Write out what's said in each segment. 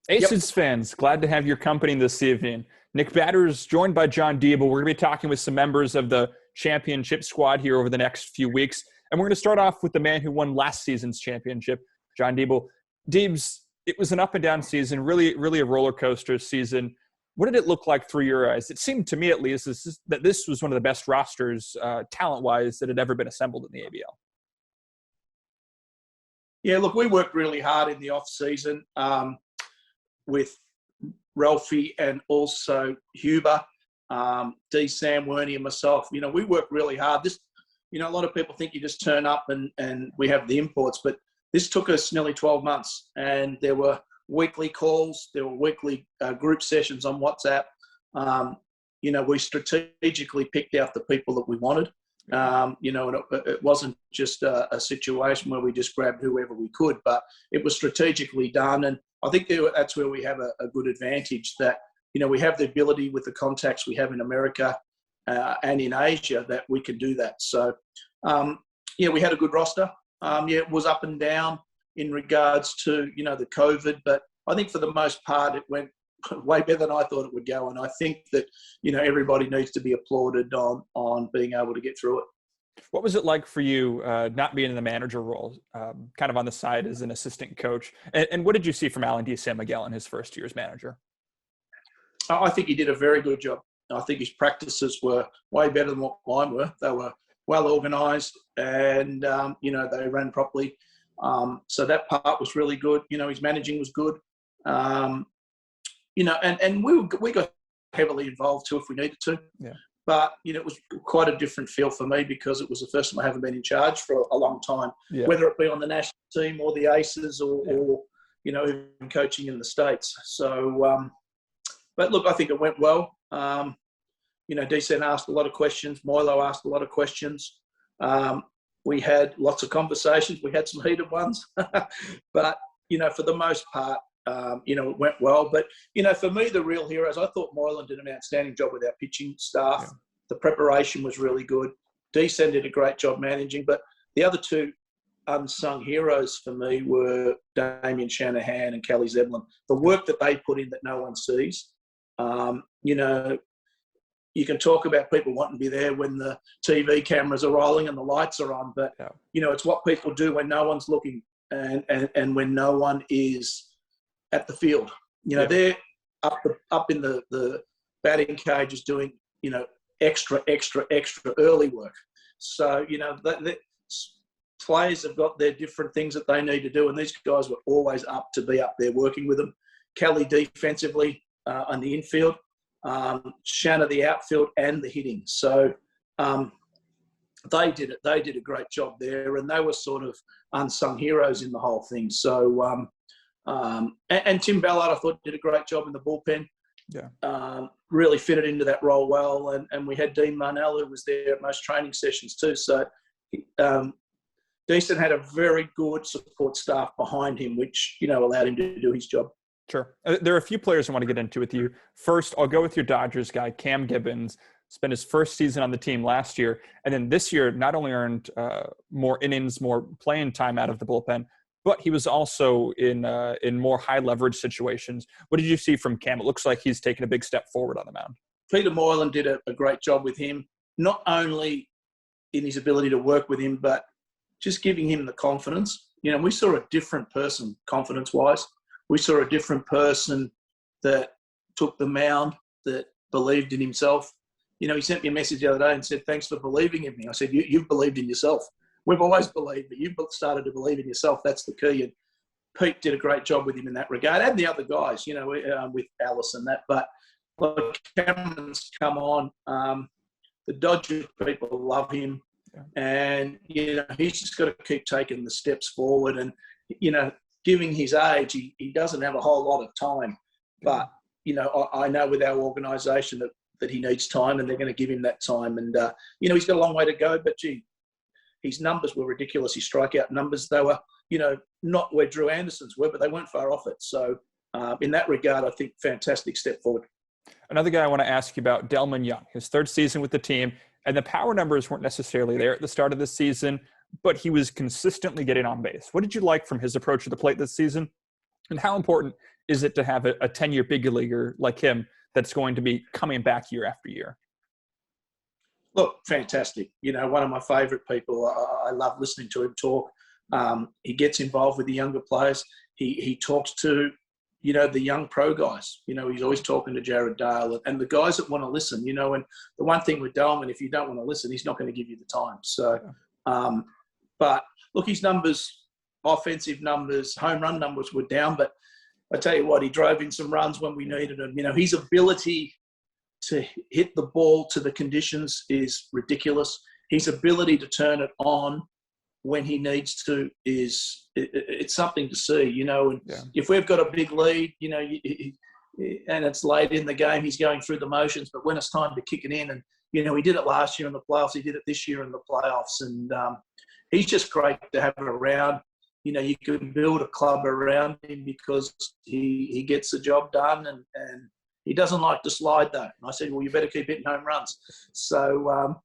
Yep. Aces fans, glad to have your company this evening. Nick Batters joined by Jon Deeble. We're going to be talking with some members of the championship squad here over the next few weeks. And we're going to start off with the man who won last season's championship, Jon Deeble. Deebs, it was an up and down season, really a roller coaster season. What did it look like through your eyes? It seemed to me, at least, that this was one of the best rosters, talent-wise, that had ever been assembled in the ABL. Yeah, look, we worked really hard in the off-season with Ralphie and also Huber, D. Sam, Werney, and myself. You know, we worked really hard. A lot of people think you just turn up and we have the imports, but this took us nearly 12 months, and there were weekly calls, there were weekly group sessions on WhatsApp. We strategically picked out the people that we wanted. And it wasn't just a situation where we just grabbed whoever we could, but it was strategically done. And I think that's where we have a good advantage, that, we have the ability with the contacts we have in America and in Asia that we can do that. So, we had a good roster. It was up and down in regards to, the COVID, but I think for the most part, it went way better than I thought it would go. And I think that, everybody needs to be applauded on being able to get through it. What was it like for you not being in the manager role, kind of on the side as an assistant coach? And what did you see from Alan D. San Miguel in his first year as manager? I think he did a very good job. I think his practices were way better than what mine were. They were well organised and, they ran properly. So that part was really good. His managing was good. And we got heavily involved too if we needed to. Yeah. But, it was quite a different feel for me because it was the first time I haven't been in charge for a long time, whether it be on the national team or the Aces or even coaching in the States. So, but look, I think it went well. Decent asked a lot of questions. Milo asked a lot of questions. We had lots of conversations. We had some heated ones. But, for the most part, it went well. But, for me, the real heroes, I thought Moylan did an outstanding job with our pitching staff. Yeah. The preparation was really good. Decent did a great job managing. But the other two unsung heroes for me were Damien Shanahan and Kelly Zeblin. The work that they put in that no one sees. You can talk about people wanting to be there when the TV cameras are rolling and the lights are on, but, it's what people do when no one's looking and when no one is at the field. They're up in the batting cages doing, extra early work. So, players have got their different things that they need to do, and these guys were always up to be up there working with them. Kelly defensively on the infield, Shanna the outfield and the hitting. So they did it. They did a great job there, and they were sort of unsung heroes in the whole thing. So and Tim Ballard, I thought, did a great job in the bullpen. Yeah, really fitted into that role well, and we had Dean Marnell, who was there at most training sessions too. So Decent had a very good support staff behind him, which allowed him to do his job. Sure. There are a few players I want to get into with you. First, I'll go with your Dodgers guy, Cam Gibbons. Spent his first season on the team last year. And then this year, not only earned more innings, more playing time out of the bullpen, but he was also in more high leverage situations. What did you see from Cam? It looks like he's taken a big step forward on the mound. Peter Moylan did a great job with him, not only in his ability to work with him, but just giving him the confidence. We saw a different person confidence-wise. We saw a different person that took the mound, that believed in himself. He sent me a message the other day and said, "Thanks for believing in me." I said, you've believed in yourself. We've always believed, but you've started to believe in yourself. That's the key. And Pete did a great job with him in that regard. And the other guys, with Alice and that. But look, Cameron's come on. The Dodger people love him. Yeah. And, he's just got to keep taking the steps forward. And, given his age, he doesn't have a whole lot of time. But, I know with our organisation that he needs time, and they're going to give him that time. And, he's got a long way to go. But, gee, his numbers were ridiculous. His strikeout numbers, they were, not where Drew Anderson's were, but they weren't far off it. So, in that regard, I think fantastic step forward. Another guy I want to ask you about, Delmon Young, his third season with the team. And the power numbers weren't necessarily there at the start of the season, but he was consistently getting on base. What did you like from his approach to the plate this season? And how important is it to have a 10-year big leaguer like him that's going to be coming back year after year? Look, fantastic. One of my favourite people. I love listening to him talk. He gets involved with the younger players. He talks to, the young pro guys. He's always talking to Jared Dale and the guys that want to listen. And the one thing with Delmon, if you don't want to listen, he's not going to give you the time. So, but look, his numbers, offensive numbers, home run numbers were down. But I tell you what, he drove in some runs when we needed him. His ability to hit the ball to the conditions is ridiculous. His ability to turn it on when he needs to it's something to see, and if we've got a big lead, and it's late in the game, he's going through the motions, but when it's time to kick it in, and, he did it last year in the playoffs, he did it this year in the playoffs, and he's just great to have around. You can build a club around him because he gets the job done, and he doesn't like to slide though. And I said, well, you better keep hitting home runs. So,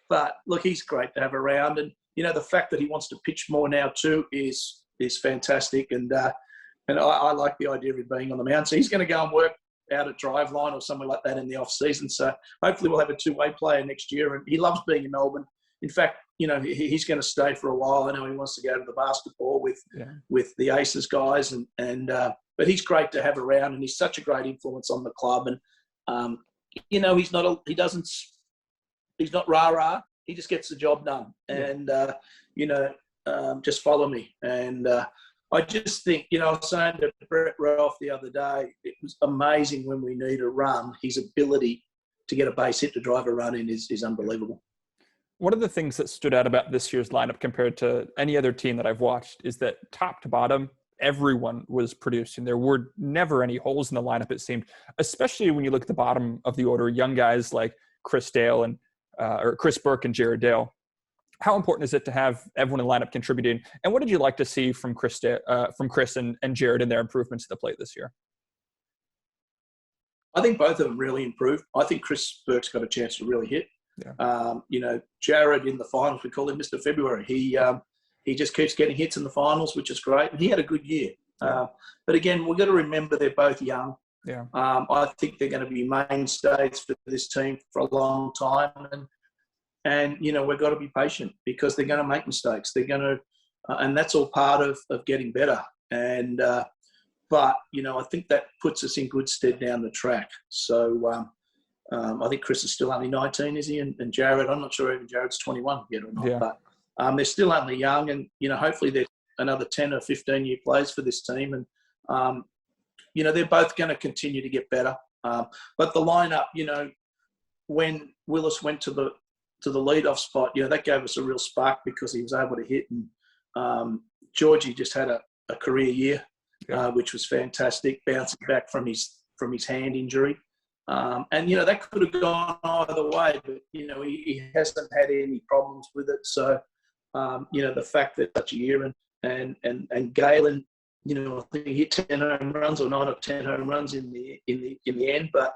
but look, he's great to have around, and the fact that he wants to pitch more now too is fantastic. And I like the idea of him being on the mound. So he's going to go and work out at Driveline or somewhere like that in the off season. So hopefully we'll have a two-way player next year. And he loves being in Melbourne. In fact, he's going to stay for a while. I know he wants to go to the basketball with the Aces guys, but he's great to have around, and he's such a great influence on the club. And he's not rah-rah. He just gets the job done, and just follow me. And I just think, I was saying to Brett Ralph the other day, it was amazing when we need a run. His ability to get a base hit to drive a run in is unbelievable. One of the things that stood out about this year's lineup compared to any other team that I've watched is that top to bottom, everyone was producing. There were never any holes in the lineup, it seemed, especially when you look at the bottom of the order, young guys like Chris Dale or Chris Burke and Jared Dale. How important is it to have everyone in the lineup contributing? And what did you like to see from Chris and Jared in their improvements to the plate this year? I think both of them really improved. I think Chris Burke's got a chance to really hit. Yeah. Jared in the finals, we call him Mr. February. He just keeps getting hits in the finals, which is great. And he had a good year. But again, we've got to remember they're both young. Yeah. I think they're going to be mainstays for this team for a long time. And we've got to be patient because they're going to make mistakes. They're going to, and that's all part of getting better. And, but, I think that puts us in good stead down the track. So I think Chris is still only 19, is he? And Jared, I'm not sure even Jared's 21 yet or not. Yeah. But they're still only young, and, hopefully they're another 10 or 15-year players for this team. And, they're both going to continue to get better. But the lineup, when Willis went to the leadoff spot, that gave us a real spark because he was able to hit. And Georgie just had a career year, which was fantastic, bouncing back from his hand injury. And, that could have gone either way, but, he hasn't had any problems with it. So, the fact that such a year and Galen, I think he hit 10 home runs or 9 or 10 home runs in the end. But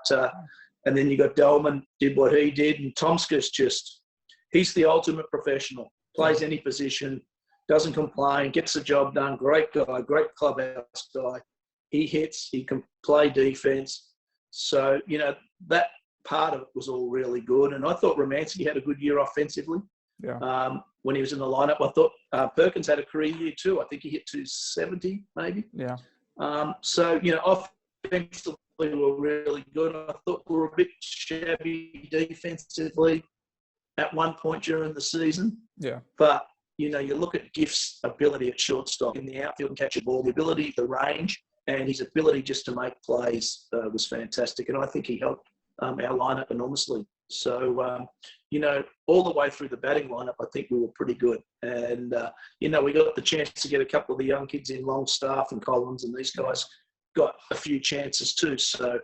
and then you got Delmon did what he did, and Tomska's he's the ultimate professional. Plays any position, doesn't complain, gets the job done. Great guy, great clubhouse guy. He hits, he can play defense. So that part of it was all really good. And I thought Romanski had a good year offensively. Yeah. When he was in the lineup, I thought Perkins had a career year too. I think he hit 270 maybe. Yeah. So, offensively were really good. I thought we were a bit shabby defensively at one point during the season. Yeah. But, you look at Gift's ability at shortstop in the outfield and catch a ball, the ability, the range, and his ability just to make plays was fantastic. And I think he helped our lineup enormously. So, all the way through the batting lineup, I think we were pretty good. And, we got the chance to get a couple of the young kids in, Longstaff and Collins, and these guys got a few chances too. So,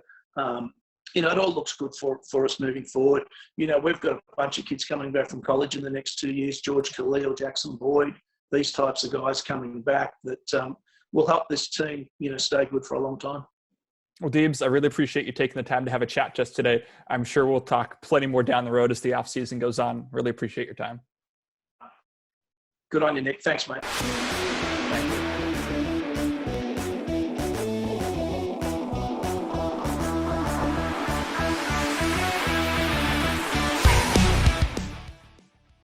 it all looks good for us moving forward. We've got a bunch of kids coming back from college in the next 2 years, George Khalil, Jackson Boyd, these types of guys coming back that will help this team, stay good for a long time. Well, Deebs, I really appreciate you taking the time to have a chat just today. I'm sure we'll talk plenty more down the road as the off season goes on. Really appreciate your time. Good on you, Nick. Thanks, mate.